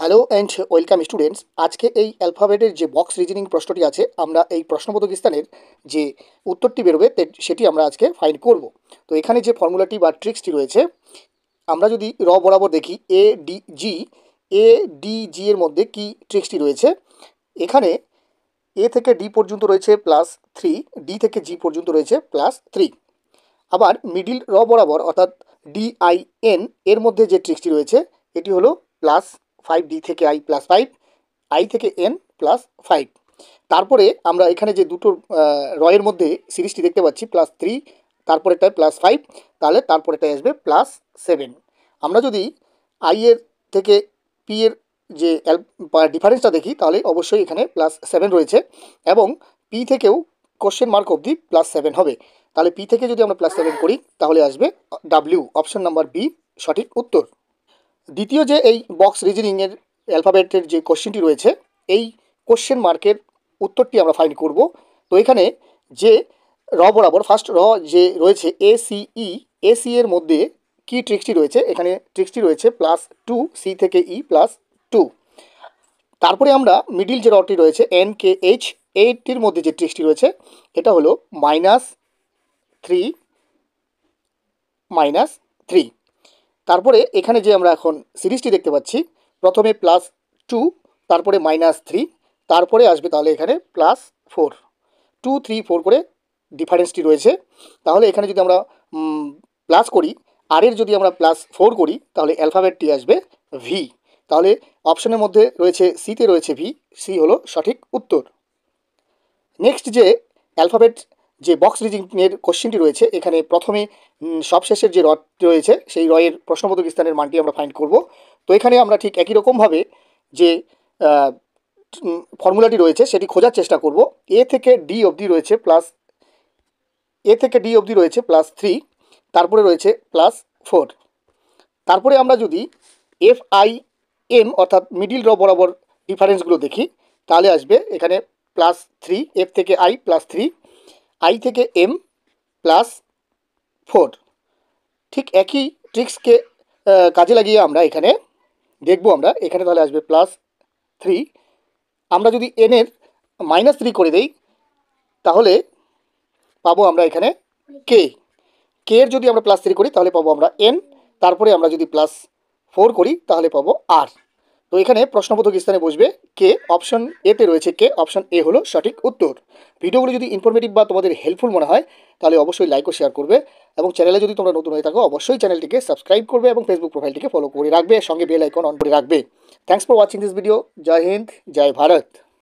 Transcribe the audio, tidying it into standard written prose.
Hello and welcome students. আজকে এই অ্যালফাবেটের যে বক্স রিজনিং প্রশ্নটি আছে, আমরা এই প্রশ্নবোধক স্থানের যে উত্তরটি বেরোবে সেটি আমরা আজকে ফাইন্ড করব। তো এখানে যে ফর্মুলাটি বা ট্রিক্সটি রয়েছে, আমরা যদি বরাবর দেখি এ ডি জি এর মধ্যে কি ট্রিক্সটি রয়েছে। এখানে এ থেকে ডি পর্যন্ত রয়েছে +3, ডি থেকে জি পর্যন্ত রয়েছে +3। আবার মিডিল বরাবর অর্থাৎ DIN এর মধ্যে যে ট্রিক্সটি রয়েছে এটি হলো +5, ডি থেকে I+5, I থেকে N +5। তারপরে আমরা এখানে যে দুটো রয়ের মধ্যে সিরিজটি দেখতে পাচ্ছি +3, তারপরেরটায় +5, তাহলে তারপরেরটায় আসবে +7। আমরা যদি I এর থেকে P এর যে ডিফারেন্সটা দেখি তাহলে অবশ্যই এখানে +7 রয়েছে এবং P থেকেও কোশ্চেন মার্ক অবধি +7 হবে। তাহলে P থেকে যদি আমরা +7 করি তাহলে আসবে W, অপশন নাম্বার বি সঠিক উত্তর। দ্বিতীয় যে এই বক্স রিজনিংয়ের অ্যালফাবেটের যে কোশ্চেনটি রয়েছে, এই কোশ্চেন মার্কের উত্তরটি আমরা ফাইন্ড করব। তো এখানে যে বরাবর ফার্স্ট যে রয়েছে এসি এর মধ্যে কি ট্রিক্সটি রয়েছে, এখানে ট্রিক্সটি রয়েছে +2, সি থেকে ই +2। তারপরে আমরা মিডিল যে রটি রয়েছে NKH, এইটির মধ্যে যে ট্রিক্সটি রয়েছে এটা হলো -3। তারপরে এখানে যে আমরা এখন সিরিজটি দেখতে পাচ্ছি, প্রথমে +2, তারপরে -3, তারপরে আসবে তাহলে এখানে +4, 2, 3, 4 করে ডিফারেন্সটি রয়েছে। তাহলে এখানে যদি আমরা প্লাস করি, আর এর যদি আমরা +4 করি তাহলে অ্যালফাবেটটি আসবে ভি। তাহলে অপশনের মধ্যে রয়েছে সিতে রয়েছে ভি, সি হলো সঠিক উত্তর। নেক্সট যে অ্যালফাবেট যে বক্স রিজনিংয়ের কোশ্চেনটি রয়েছে, এখানে প্রথমে সবশেষের যে রয়েছে সেই রয়ের প্রশ্নবোধক স্থানের মানটি আমরা ফাইন্ড করব। তো এখানে আমরা ঠিক একই রকমভাবে যে ফর্মুলাটি রয়েছে সেটি খোঁজার চেষ্টা করব। এ থেকে ডি অবধি রয়েছে +3, তারপরে রয়েছে +4। তারপরে আমরা যদি FIM অর্থাৎ মিডিল বরাবর ডিফারেন্সগুলো দেখি তাহলে আসবে এখানে +3, এফ থেকে I +3, I থেকে M +4। ঠিক একই ট্রিক্সকে কাজে লাগিয়ে আমরা এখানে দেখব, আমরা এখানে তাহলে আসবে +3। আমরা যদি N এর -3 করে দেই তাহলে পাবো আমরা এখানে কে এর যদি আমরা +3 করি তাহলে পাবো আমরা N, তারপরে আমরা যদি +4 করি তাহলে পাবো R। তো এখানে প্রশ্নবোধক স্থানে বসবে কে, অপশন এতে রয়েছে কে, অপশন এ হলো সঠিক উত্তর। ভিডিওগুলো যদি ইনফরমেটিভ বা তোমাদের হেল্পফুল মনে হয় তাহলে অবশ্যই লাইক ও শেয়ার করবে এবং চ্যানেলে যদি তোমরা নতুন হয়ে থাকো অবশ্যই চ্যানেলটিকে সাবস্ক্রাইব করবে এবং ফেসবুক প্রোফাইলটিকে ফলো করে রাখবে, সঙ্গে বেল আইকন অন করে রাখবে। Thanks for watching this video. জয় হিন্দ, জয় ভারত।